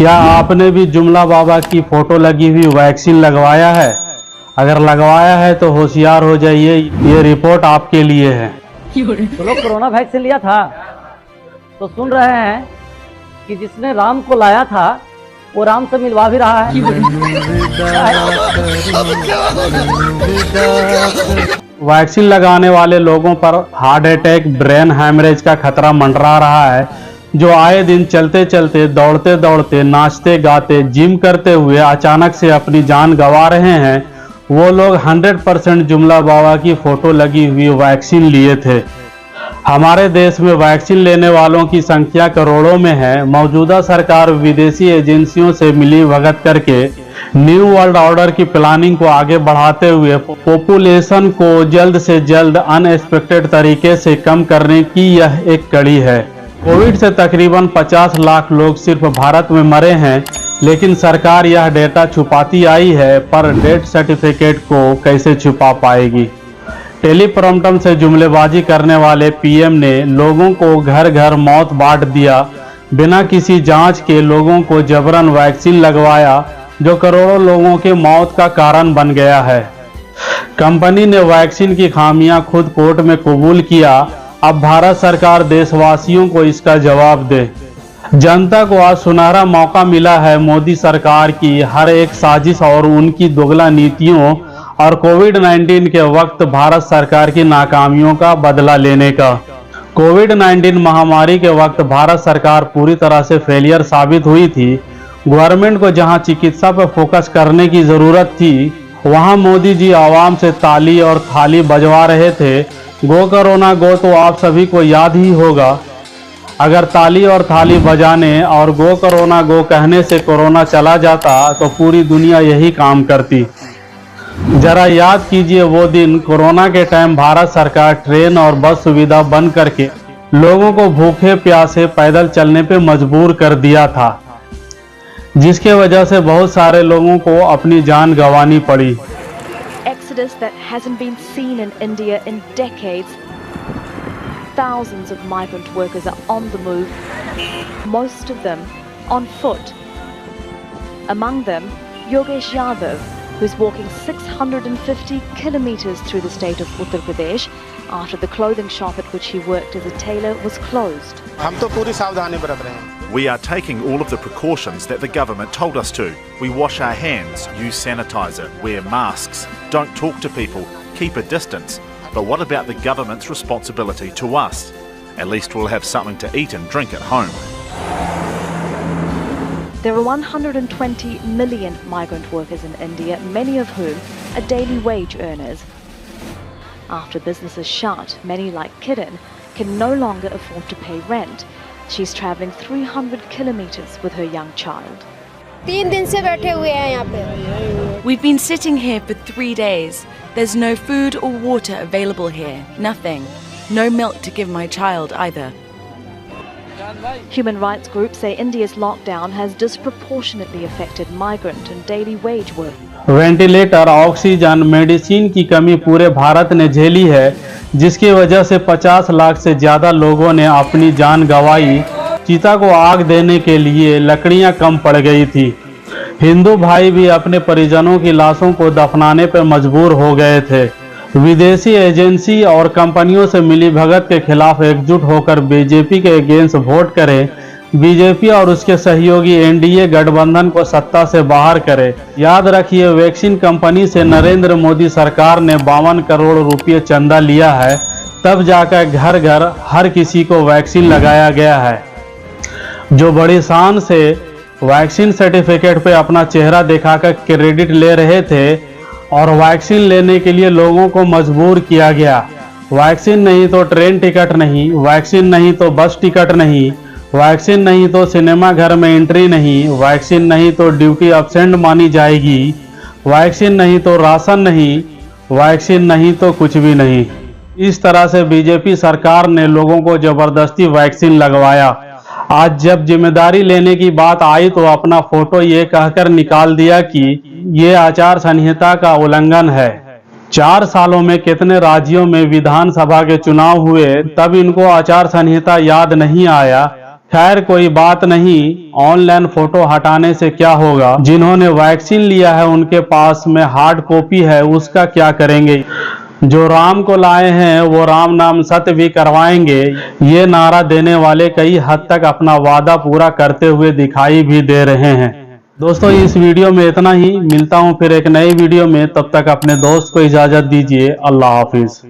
क्या आपने भी जुमला बाबा की फोटो लगी हुई वैक्सीन लगवाया है? अगर लगवाया है तो होशियार हो जाइए, ये रिपोर्ट आपके लिए है। तो लोग कोरोना वैक्सीन लिया था तो सुन रहे हैं कि जिसने राम को लाया था वो राम से मिलवा भी रहा है। वैक्सीन लगाने वाले लोगों पर हार्ट अटैक, ब्रेन हैमरेज का खतरा मंडरा रहा है, जो आए दिन चलते चलते, दौड़ते दौड़ते, नाचते गाते, जिम करते हुए अचानक से अपनी जान गंवा रहे हैं। वो लोग 100% जुमला बाबा की फोटो लगी हुई वैक्सीन लिए थे। हमारे देश में वैक्सीन लेने वालों की संख्या करोड़ों में है। मौजूदा सरकार विदेशी एजेंसियों से मिली भगत करके न्यू वर्ल्ड ऑर्डर की प्लानिंग को आगे बढ़ाते हुए पॉपुलेशन को जल्द से जल्द अनएक्सपेक्टेड तरीके से कम करने की यह एक कड़ी है। कोविड से तकरीबन 50 लाख लोग सिर्फ भारत में मरे हैं, लेकिन सरकार यह डेटा छुपाती आई है, पर डेथ सर्टिफिकेट को कैसे छुपा पाएगी? टेलीप्रॉम्प्टर से जुमलेबाजी करने वाले पीएम ने लोगों को घर घर मौत बांट दिया। बिना किसी जांच के लोगों को जबरन वैक्सीन लगवाया, जो करोड़ों लोगों के मौत का कारण बन गया है। कंपनी ने वैक्सीन की खामियां खुद कोर्ट में कबूल किया। अब भारत सरकार देशवासियों को इसका जवाब दे। जनता को आज सुनहरा मौका मिला है मोदी सरकार की हर एक साजिश और उनकी दोगला नीतियों और कोविड-19 के वक्त भारत सरकार की नाकामियों का बदला लेने का। कोविड-19 महामारी के वक्त भारत सरकार पूरी तरह से फेलियर साबित हुई थी। गवर्नमेंट को जहां चिकित्सा पर फोकस करने की जरूरत थी, वहां मोदी जी आवाम से ताली और थाली बजवा रहे थे। गो कोरोना गो तो आप सभी को याद ही होगा। अगर ताली और थाली बजाने और गो कोरोना गो कहने से कोरोना चला जाता तो पूरी दुनिया यही काम करती। जरा याद कीजिए वो दिन, कोरोना के टाइम भारत सरकार ट्रेन और बस सुविधा बंद करके लोगों को भूखे प्यासे पैदल चलने पे मजबूर कर दिया था, जिसके वजह से बहुत सारे लोगों को अपनी जान गंवानी पड़ी। Exodus that hasn't been seen in India in decades. Thousands of migrant workers are on the move, most of them on foot. Among them, Yogesh Yadav, who's walking 650 kilometers through the state of Uttar Pradesh after the clothing shop at which he worked as a tailor was closed. हम तो पूरी सावधानी बरत रहे हैं। We are taking all of the precautions that the government told us to. We wash our hands, use sanitizer, wear masks, don't talk to people, keep a distance. But what about the government's responsibility to us? At least we'll have something to eat and drink at home. There are 120 million migrant workers in India, many of whom are daily wage earners. After businesses shut, many like Kiran can no longer afford to pay rent. She's traveling 300 kilometers with her young child. 3 दिन से बैठे हुए हैं यहाँ पे। We've been sitting here for 3 days. There's no food or water available here. Nothing. No milk to give my child either. Human rights groups say India's lockdown has disproportionately affected migrant and daily wage workers. Ventilator, oxygen, medicine की कमी पूरे भारत ने झेली है, जिसकी वजह से 50 लाख से ज्यादा लोगों ने अपनी जान गंवाई। चिता को आग देने के लिए लकड़ियां कम पड़ गई थी। हिंदू भाई भी अपने परिजनों की लाशों को दफनाने पर मजबूर हो गए थे। विदेशी एजेंसी और कंपनियों से मिली भगत के खिलाफ एकजुट होकर बीजेपी के अगेंस्ट वोट करें। बीजेपी और उसके सहयोगी एनडीए गठबंधन को सत्ता से बाहर करे। याद रखिए, वैक्सीन कंपनी से नरेंद्र मोदी सरकार ने 52 करोड़ रुपये चंदा लिया है, तब जाकर घर घर हर किसी को वैक्सीन लगाया गया है। जो बड़ी शान से वैक्सीन सर्टिफिकेट पे अपना चेहरा दिखाकर क्रेडिट ले रहे थे और वैक्सीन लेने के लिए लोगों को मजबूर किया गया। वैक्सीन नहीं तो ट्रेन टिकट नहीं, वैक्सीन नहीं तो बस टिकट नहीं, वैक्सीन नहीं तो सिनेमा घर में एंट्री नहीं, वैक्सीन नहीं तो ड्यूटी अब्सेंट मानी जाएगी, वैक्सीन नहीं तो राशन नहीं, वैक्सीन नहीं तो कुछ भी नहीं। इस तरह से बीजेपी सरकार ने लोगों को जबरदस्ती वैक्सीन लगवाया। आज जब जिम्मेदारी लेने की बात आई तो अपना फोटो ये कहकर निकाल दिया कि ये आचार संहिता का उल्लंघन है। 4 सालों में कितने राज्यों में विधानसभा के चुनाव हुए, तब इनको आचार संहिता याद नहीं आया। खैर कोई बात नहीं, ऑनलाइन फोटो हटाने से क्या होगा। जिन्होंने वैक्सीन लिया है उनके पास में हार्ड कॉपी है, उसका क्या करेंगे। जो राम को लाए हैं वो राम नाम सत्य भी करवाएंगे, ये नारा देने वाले कई हद तक अपना वादा पूरा करते हुए दिखाई भी दे रहे हैं। दोस्तों इस वीडियो में इतना ही, मिलता हूं फिर एक नई वीडियो में, तब तक अपने दोस्त को इजाजत दीजिए। अल्लाह हाफिज।